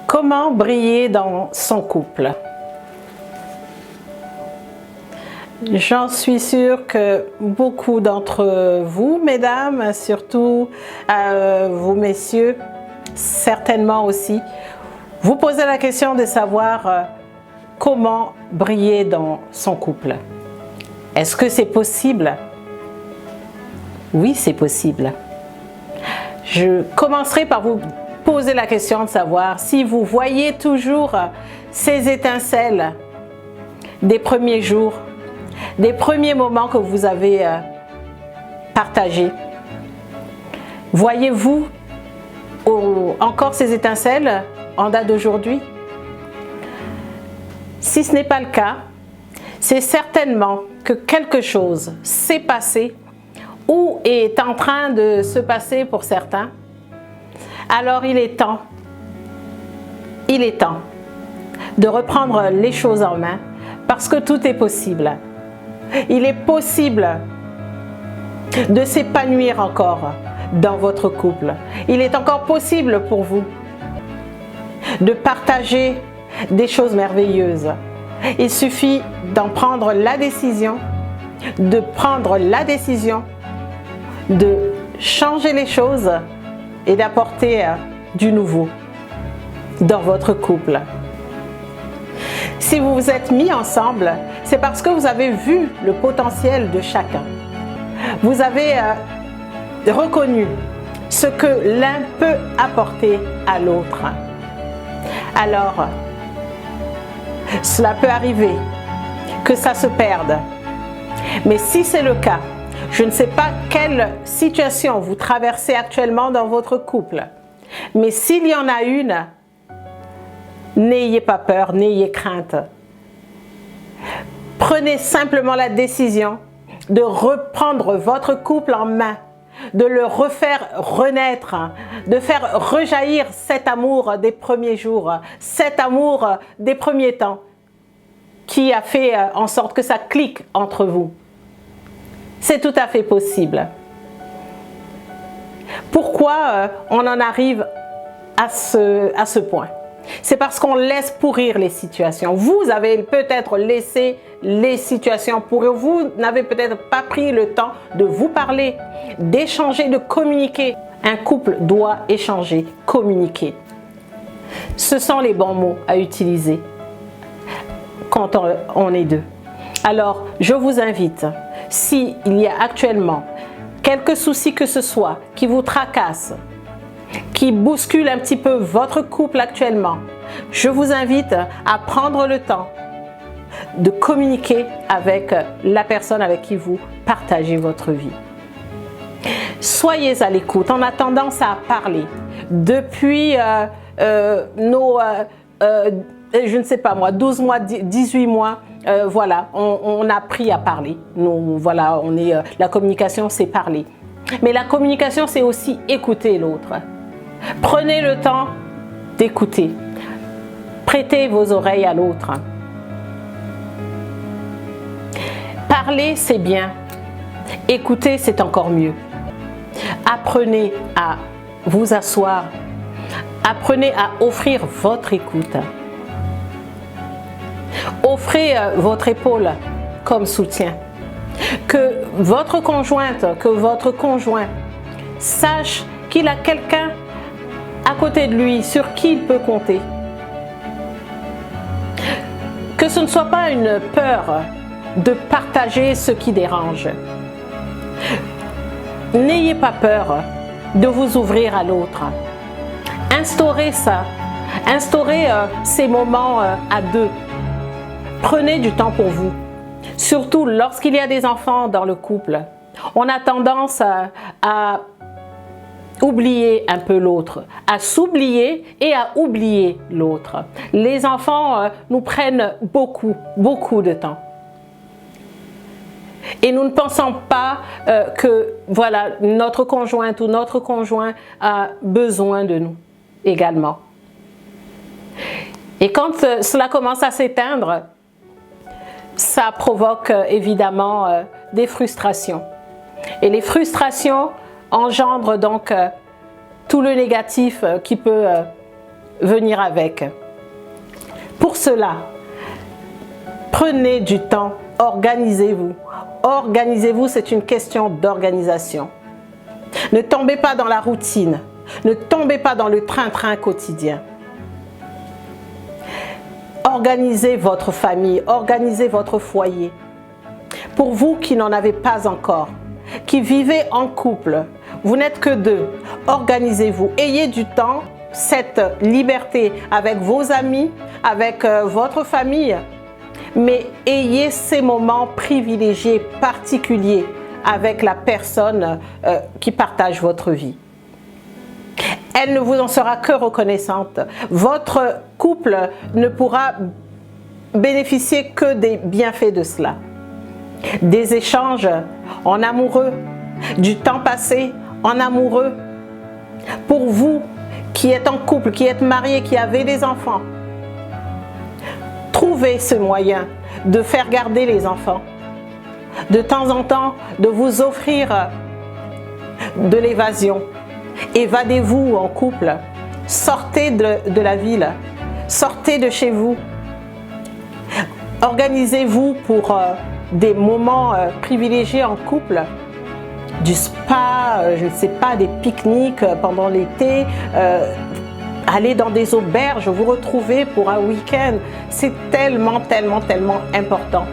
Comment briller dans son couple? J'en suis sûre que beaucoup d'entre vous, mesdames, surtout vous, messieurs, certainement aussi, vous posez la question de savoir comment briller dans son couple. Est-ce que c'est possible? Oui, c'est possible. Je commencerai par vous poser la question de savoir si vous voyez toujours ces étincelles des premiers jours, des premiers moments que vous avez partagés. Voyez-vous encore ces étincelles en date d'aujourd'hui? Si ce n'est pas le cas, c'est certainement que quelque chose s'est passé ou est en train de se passer pour certains. Alors il est temps de reprendre les choses en main parce que tout est possible. Il est possible de s'épanouir encore dans votre couple. Il est encore possible pour vous de partager des choses merveilleuses. Il suffit d'en prendre la décision, de changer les choses et d'apporter du nouveau dans votre couple. Si vous vous êtes mis ensemble, c'est parce que vous avez vu le potentiel de chacun. Vous avez reconnu ce que l'un peut apporter à l'autre. Alors, cela peut arriver que ça se perde. Mais si c'est le cas, je ne sais pas quelle situation vous traversez actuellement dans votre couple. Mais s'il y en a une, n'ayez pas peur, n'ayez crainte. Prenez simplement la décision de reprendre votre couple en main, de le refaire renaître, de faire rejaillir cet amour des premiers jours, cet amour des premiers temps qui a fait en sorte que ça clique entre vous. C'est tout à fait possible. Pourquoi on en arrive à ce point? C'est parce qu'on laisse pourrir les situations. Vous avez peut-être laissé les situations pourrir. Vous n'avez peut-être pas pris le temps de vous parler, d'échanger, de communiquer. Un couple doit échanger, communiquer. Ce sont les bons mots à utiliser quand on est deux. Alors, je vous invite, s'il y a actuellement quelques soucis que ce soit qui vous tracassent, qui bousculent un petit peu votre couple actuellement, je vous invite à prendre le temps de communiquer avec la personne avec qui vous partagez votre vie. Soyez à l'écoute. On a tendance à parler. Depuis je ne sais pas moi, 12 mois, 18 mois, voilà, on a appris à parler. Voilà, la communication, c'est parler. Mais la communication, c'est aussi écouter l'autre. Prenez le temps d'écouter. Prêtez vos oreilles à l'autre. Parler, c'est bien. Écouter, c'est encore mieux. Apprenez à vous asseoir. Apprenez à offrir votre écoute. Offrez votre épaule comme soutien. Que votre conjointe, que votre conjoint sache qu'il a quelqu'un à côté de lui sur qui il peut compter. Que ce ne soit pas une peur de partager ce qui dérange. N'ayez pas peur de vous ouvrir à l'autre. Instaurez ça. Instaurez ces moments à deux. Prenez du temps pour vous. Surtout lorsqu'il y a des enfants dans le couple. On a tendance à oublier un peu l'autre, à s'oublier et à oublier l'autre. Les enfants nous prennent beaucoup de temps. Et nous ne pensons pas que voilà, notre conjointe ou notre conjoint a besoin de nous également. Et quand cela commence à s'éteindre, ça provoque évidemment des frustrations. Et les frustrations engendrent donc tout le négatif qui peut venir avec. Pour cela, prenez du temps, organisez-vous. Organisez-vous, c'est une question d'organisation. Ne tombez pas dans la routine. Ne tombez pas dans le train-train quotidien. Organisez votre famille, organisez votre foyer. Pour vous qui n'en avez pas encore, qui vivez en couple, vous n'êtes que deux, organisez-vous. Ayez du temps, cette liberté avec vos amis, avec votre famille, mais ayez ces moments privilégiés, particuliers avec la personne qui partage votre vie. Elle ne vous en sera que reconnaissante. Votre couple ne pourra bénéficier que des bienfaits de cela. Des échanges en amoureux, du temps passé en amoureux. Pour vous qui êtes en couple, qui êtes mariés, qui avez des enfants, trouvez ce moyen de faire garder les enfants. De temps en temps, de vous offrir de l'évasion. Évadez-vous en couple. Sortez de la ville. Sortez de chez vous. Organisez-vous pour des moments privilégiés en couple. Du spa, je ne sais pas, des pique-niques pendant l'été. Aller dans des auberges, vous retrouver pour un week-end. C'est tellement, tellement, tellement important.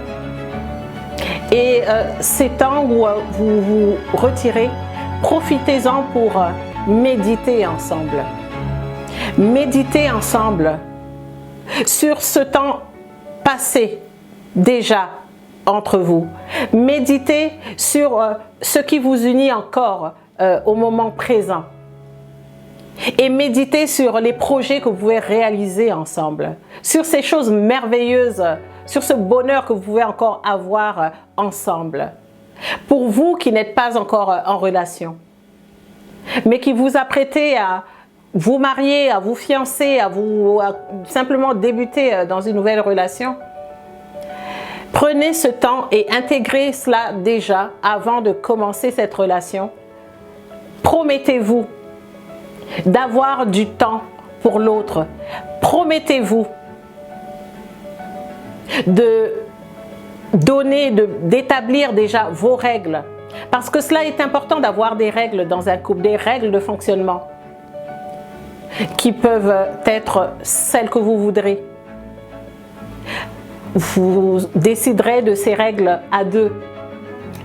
Et ces temps où vous vous retirez, profitez-en pour méditer ensemble. Méditez ensemble sur ce temps passé déjà entre vous. Méditez sur ce qui vous unit encore au moment présent. Et méditez sur les projets que vous pouvez réaliser ensemble. Sur ces choses merveilleuses, sur ce bonheur que vous pouvez encore avoir ensemble. Pour vous qui n'êtes pas encore en relation, mais qui vous apprêtez à vous marier, à vous fiancer, à simplement débuter dans une nouvelle relation, prenez ce temps et intégrez cela déjà avant de commencer cette relation. Promettez-vous d'avoir du temps pour l'autre. Promettez-vous de donner, d'établir déjà vos règles. Parce que cela est important d'avoir des règles dans un couple, des règles de fonctionnement qui peuvent être celles que vous voudrez. Vous déciderez de ces règles à deux.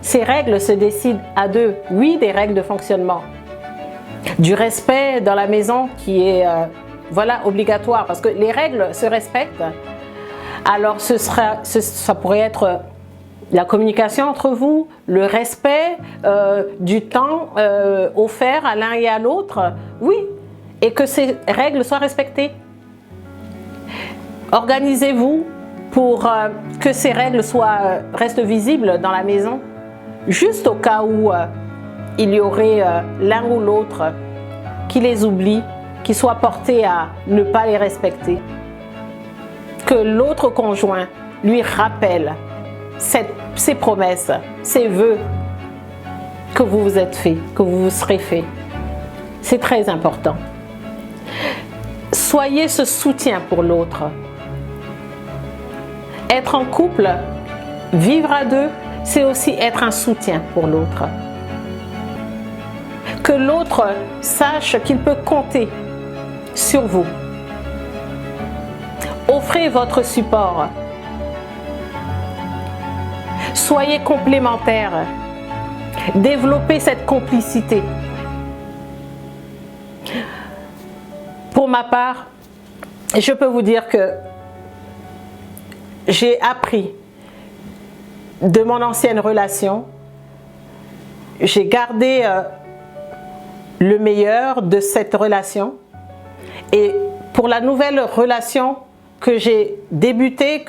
Ces règles se décident à deux. Oui, des règles de fonctionnement. Du respect dans la maison qui est obligatoire parce que les règles se respectent. Alors ça pourrait être la communication entre vous, le respect du temps offert à l'un et à l'autre, oui, et que ces règles soient respectées. Organisez-vous pour que ces règles restent visibles dans la maison, juste au cas où il y aurait l'un ou l'autre qui les oublie, qui soit porté à ne pas les respecter. Que l'autre conjoint lui rappelle ces promesses, ces vœux que vous vous êtes fait, que vous vous serez fait. C'est très important. Soyez ce soutien pour l'autre. Être en couple, vivre à deux, c'est aussi être un soutien pour l'autre. Que l'autre sache qu'il peut compter sur vous. Offrez votre support. Soyez complémentaires. Développez cette complicité. Pour ma part, je peux vous dire que j'ai appris de mon ancienne relation. J'ai gardé le meilleur de cette relation. Et pour la nouvelle relation que j'ai débutée,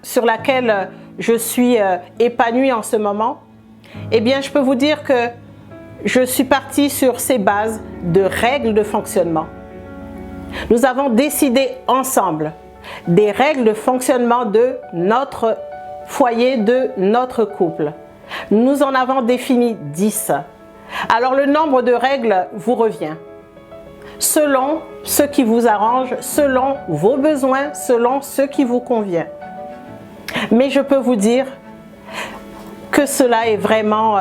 sur laquelle je suis épanouie en ce moment, eh bien, je peux vous dire que je suis partie sur ces bases de règles de fonctionnement. Nous avons décidé ensemble des règles de fonctionnement de notre foyer, de notre couple. Nous en avons défini 10. Alors, le nombre de règles vous revient. selon ce qui vous arrange, selon vos besoins, selon ce qui vous convient. Mais je peux vous dire que cela est vraiment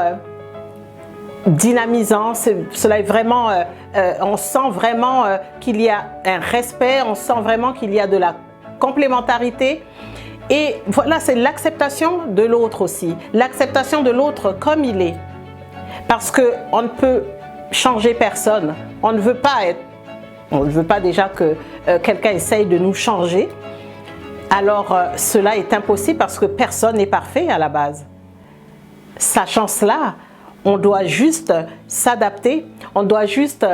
dynamisant, cela est vraiment, on sent vraiment qu'il y a un respect, on sent vraiment qu'il y a de la complémentarité. Et voilà, c'est l'acceptation de l'autre aussi, l'acceptation de l'autre comme il est. Parce qu'on ne peut changer personne, on ne veut pas déjà que quelqu'un essaye de nous changer. Alors cela est impossible parce que personne n'est parfait à la base. Sachant cela, on doit juste s'adapter, on doit juste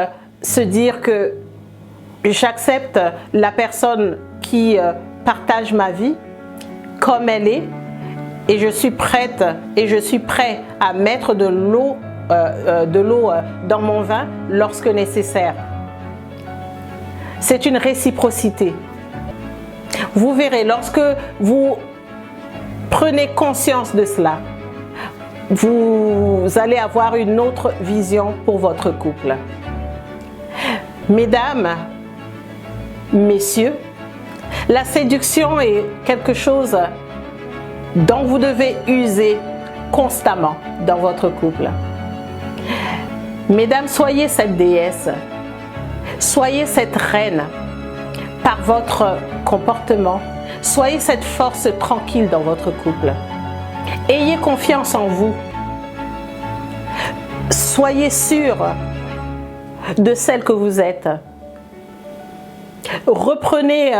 se dire que j'accepte la personne qui partage ma vie comme elle est et je suis prête et je suis prêt à mettre de l'eau dans mon vin lorsque nécessaire. C'est une réciprocité. Vous verrez, lorsque vous prenez conscience de cela, vous allez avoir une autre vision pour votre couple. Mesdames, messieurs, la séduction est quelque chose dont vous devez user constamment dans votre couple. Mesdames, soyez cette déesse, soyez cette reine par votre comportement, soyez cette force tranquille dans votre couple. Ayez confiance en vous. Soyez sûr de celle que vous êtes. Reprenez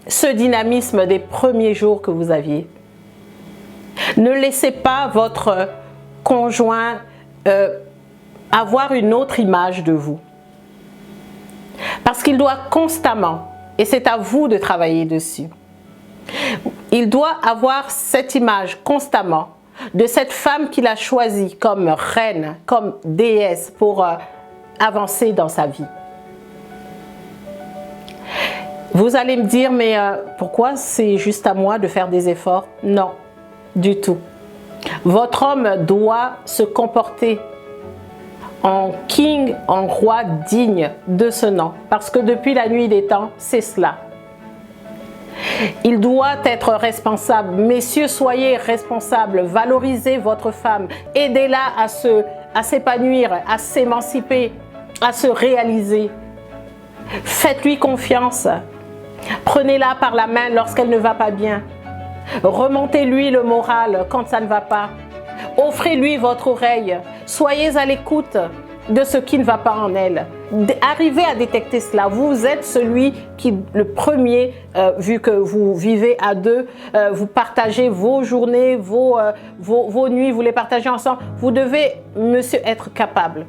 ce dynamisme des premiers jours que vous aviez. Ne laissez pas votre conjoint avoir une autre image de vous. Parce qu'il doit constamment, et c'est à vous de travailler dessus, il doit avoir cette image constamment de cette femme qu'il a choisie comme reine, comme déesse pour avancer dans sa vie. Vous allez me dire, mais pourquoi c'est juste à moi de faire des efforts? Non, du tout. Votre homme doit se comporter en king, en roi digne de ce nom. Parce que depuis la nuit des temps, c'est cela. Il doit être responsable. Messieurs, soyez responsables. Valorisez votre femme. Aidez-la à s'épanouir, à s'émanciper, à se réaliser. Faites-lui confiance. Prenez-la par la main lorsqu'elle ne va pas bien. Remontez-lui le moral quand ça ne va pas. Offrez-lui votre oreille. Soyez à l'écoute de ce qui ne va pas en elle. Arrivez à détecter cela. Vous êtes celui qui, le premier, vu que vous vivez à deux, vous partagez vos journées, vos nuits, vous les partagez ensemble. Vous devez, monsieur, être capable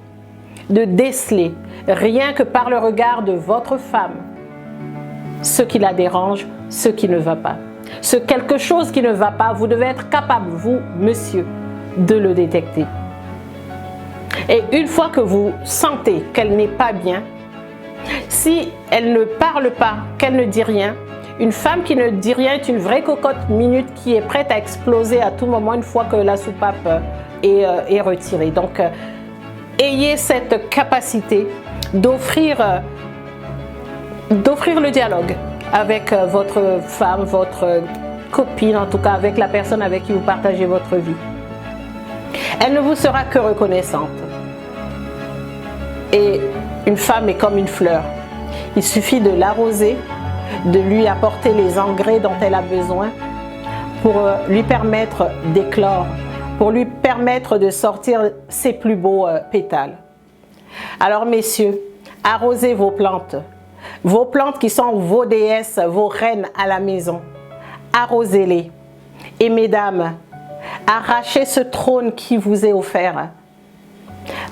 de déceler, rien que par le regard de votre femme, ce qui la dérange, ce qui ne va pas. Ce quelque chose qui ne va pas, vous devez être capable, vous, monsieur, de le détecter. Et une fois que vous sentez qu'elle n'est pas bien, si elle ne parle pas, qu'elle ne dit rien, une femme qui ne dit rien est une vraie cocotte minute qui est prête à exploser à tout moment une fois que la soupape est retirée. Donc, ayez cette capacité d'offrir le dialogue avec votre femme, votre copine, en tout cas avec la personne avec qui vous partagez votre vie. Elle ne vous sera que reconnaissante. Et une femme est comme une fleur. Il suffit de l'arroser, de lui apporter les engrais dont elle a besoin pour lui permettre d'éclore, pour lui permettre de sortir ses plus beaux pétales. Alors messieurs, arrosez vos plantes qui sont vos déesses, vos reines à la maison. Arrosez-les. Et mesdames, arrachez ce trône qui vous est offert.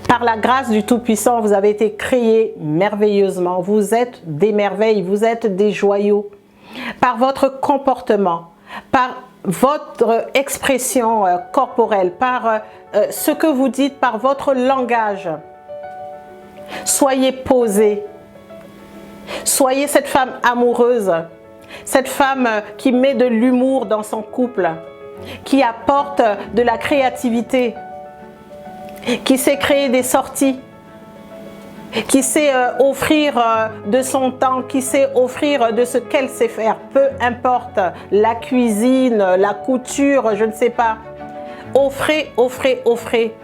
Par la grâce du Tout-Puissant, vous avez été créés merveilleusement. Vous êtes des merveilles, vous êtes des joyaux. Par votre comportement, par votre expression corporelle, par ce que vous dites, par votre langage. Soyez posés. Soyez cette femme amoureuse, cette femme qui met de l'humour dans son couple, qui apporte de la créativité, qui sait créer des sorties. qui sait offrir de son temps, qui sait offrir de ce qu'elle sait faire, peu importe, la cuisine, la couture, je ne sais pas. Offrez, offrez, offrez.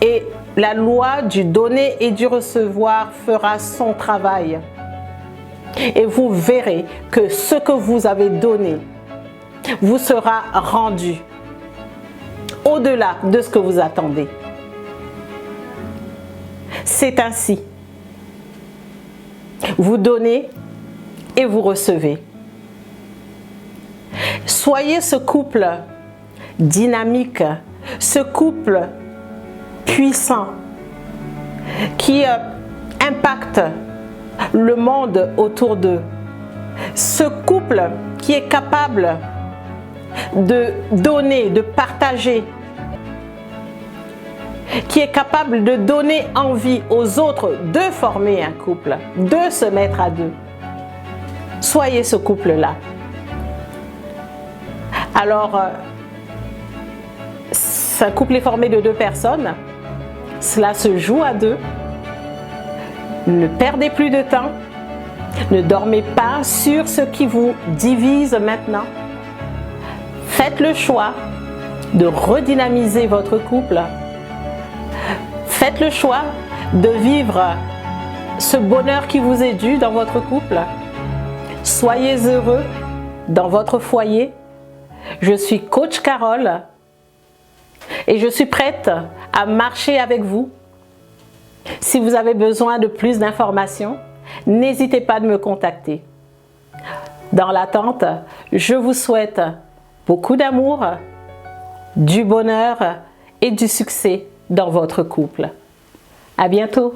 Et la loi du donner et du recevoir fera son travail. Et vous verrez que ce que vous avez donné vous sera rendu au-delà de ce que vous attendez. C'est ainsi. Vous donnez et vous recevez. Soyez ce couple dynamique, ce couple puissant qui impacte le monde autour d'eux. Ce couple qui est capable de donner, de partager, qui est capable de donner envie aux autres de former un couple, de se mettre à deux. Soyez ce couple-là. Alors, un couple est formé de deux personnes. Cela se joue à deux. Ne perdez plus de temps. Ne dormez pas sur ce qui vous divise maintenant. Faites le choix de redynamiser votre couple. Faites le choix de vivre ce bonheur qui vous est dû dans votre couple. Soyez heureux dans votre foyer. Je suis coach Carole et je suis prête à marcher avec vous. Si vous avez besoin de plus d'informations, n'hésitez pas de me contacter. Dans l'attente, je vous souhaite beaucoup d'amour, du bonheur et du succès dans votre couple. À bientôt!